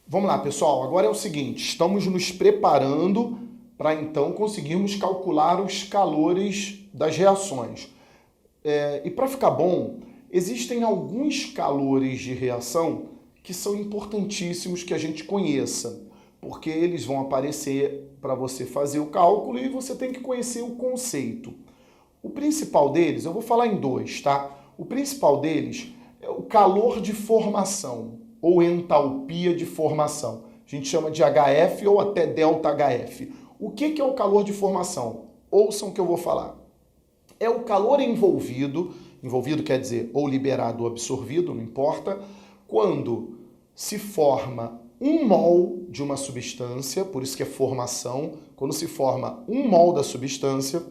Vamos lá, pessoal. Agora é o seguinte, estamos nos preparando para então conseguirmos calcular os calores das reações. E para ficar bom, existem alguns calores de reação que são importantíssimos que a gente conheça, porque eles vão aparecer para você fazer o cálculo e você tem que conhecer o conceito. O principal deles, eu vou falar em dois, tá? O principal deles é o calor de formação ou entalpia de formação. A gente chama de HF ou até ΔHF. O que é o calor de formação? Ouçam o que eu vou falar. É o calor envolvido quer dizer ou liberado ou absorvido, não importa, quando se forma 1 mol de uma substância, por isso que é formação, quando se forma 1 mol da substância,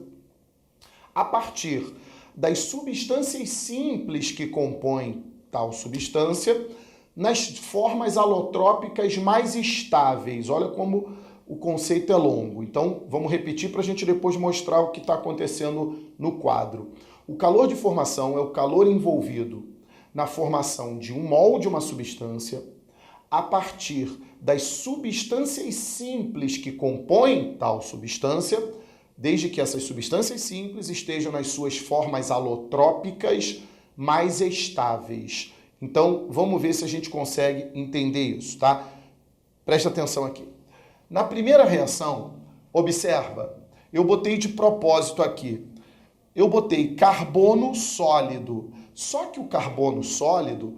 a partir das substâncias simples que compõem tal substância, nas formas alotrópicas mais estáveis. Olha como o conceito é longo. Então, vamos repetir para a gente depois mostrar o que está acontecendo no quadro. O calor de formação é o calor envolvido na formação de 1 mol de uma substância a partir das substâncias simples que compõem tal substância, desde que essas substâncias simples estejam nas suas formas alotrópicas mais estáveis. Então, vamos ver se a gente consegue entender isso, tá? Presta atenção aqui. Na primeira reação, observa, eu botei de propósito aqui. Eu botei carbono sólido. Só que o carbono sólido,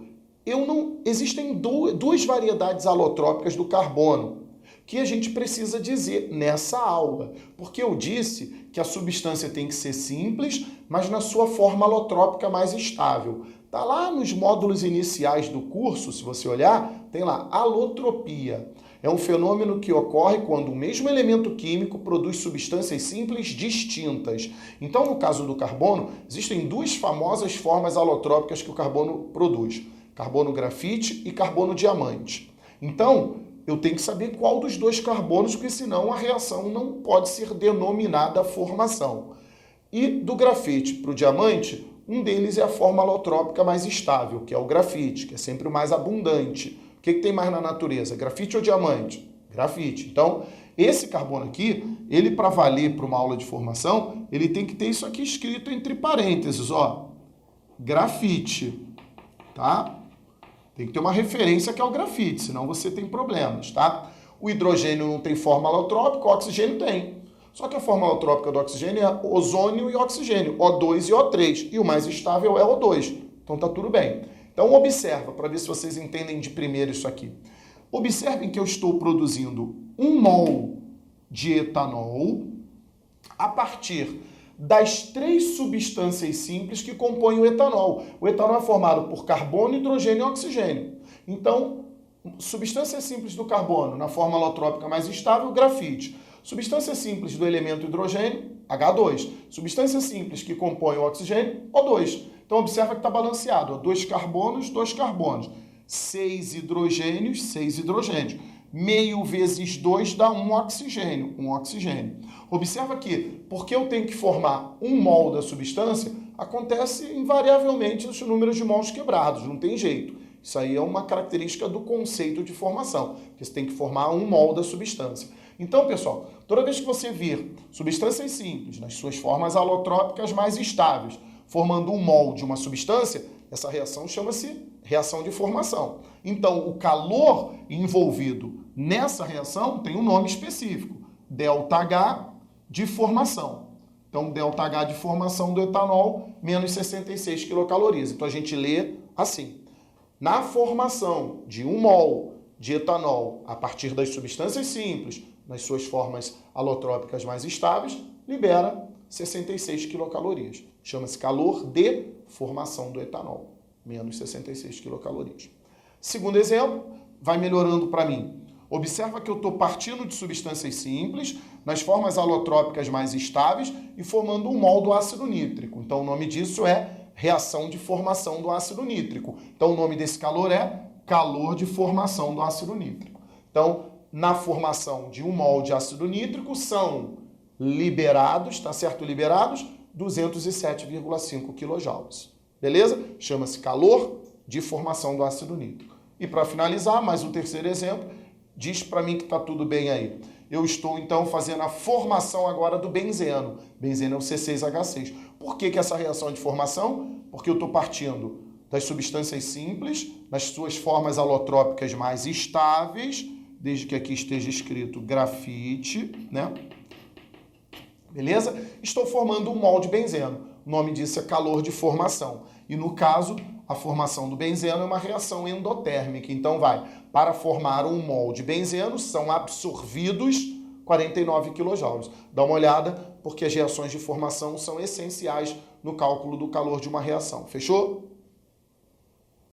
existem duas variedades alotrópicas do carbono que a gente precisa dizer nessa aula. Porque eu disse que a substância tem que ser simples, mas na sua forma alotrópica mais estável. Está lá nos módulos iniciais do curso, se você olhar, tem lá alotropia. É um fenômeno que ocorre quando o mesmo elemento químico produz substâncias simples distintas. Então, no caso do carbono, existem duas famosas formas alotrópicas que o carbono produz: carbono grafite e carbono diamante. Então, eu tenho que saber qual dos dois carbonos, porque senão a reação não pode ser denominada formação. E do grafite para o diamante, um deles é a forma alotrópica mais estável, que é o grafite, que é sempre o mais abundante. O que tem mais na natureza? Grafite ou diamante? Grafite. Então, esse carbono aqui, ele para valer para uma aula de formação, ele tem que ter isso aqui escrito entre parênteses, ó. Grafite, tá? Tem que ter uma referência que é o grafite, senão você tem problemas, tá? O hidrogênio não tem forma alotrópica, o oxigênio tem. Só que a forma alotrópica do oxigênio é ozônio e oxigênio, O2 e O3. E o mais estável é O2. Então tá tudo bem. Então observa, para ver se vocês entendem de primeiro isso aqui. Observem que eu estou produzindo 1 mol de etanol a partir das 3 substâncias simples que compõem o etanol. O etanol é formado por carbono, hidrogênio e oxigênio. Então, substâncias simples do carbono, na forma alotrópica mais estável, grafite. Substância simples do elemento hidrogênio, H2. Substância simples que compõem o oxigênio, O2. Então, observa que está balanceado. 2 carbonos, 2 carbonos. 6 hidrogênios, 6 hidrogênios. Meio vezes 2 dá 1 oxigênio, 1 oxigênio. Observa que, porque eu tenho que formar 1 mol da substância, acontece invariavelmente os números de mols quebrados, não tem jeito. Isso aí é uma característica do conceito de formação, que você tem que formar 1 mol da substância. Então, pessoal, toda vez que você vir substâncias simples, nas suas formas alotrópicas mais estáveis, formando 1 mol de uma substância, essa reação chama-se reação de formação. Então, o calor envolvido nessa reação tem um nome específico, ΔH de formação. Então, ΔH de formação do etanol, menos 66 quilocalorias. Então, a gente lê assim. Na formação de 1 mol de etanol a partir das substâncias simples, nas suas formas alotrópicas mais estáveis, libera 66 quilocalorias. Chama-se calor de formação do etanol, menos 66 quilocalorias. Segundo exemplo, vai melhorando para mim. Observa que eu estou partindo de substâncias simples, nas formas alotrópicas mais estáveis e formando 1 mol do ácido nítrico. Então, o nome disso é reação de formação do ácido nítrico. Então, o nome desse calor é calor de formação do ácido nítrico. Então, na formação de 1 mol de ácido nítrico, são liberados, tá certo? Liberados 207,5 kJ. Beleza? Chama-se calor de formação do ácido nítrico. E para finalizar, mais um terceiro exemplo, Diz para mim que está tudo bem aí. Eu estou, então, fazendo a formação agora do benzeno. Benzeno é o C6H6. Por que essa reação é de formação? Porque eu estou partindo das substâncias simples, nas suas formas alotrópicas mais estáveis, desde que aqui esteja escrito grafite, né? Beleza? Estou formando um molde benzeno. O nome disso é calor de formação. E no caso, a formação do benzeno é uma reação endotérmica. Então para formar um molde benzeno são absorvidos 49 kJ. Dá uma olhada, porque as reações de formação são essenciais no cálculo do calor de uma reação. Fechou?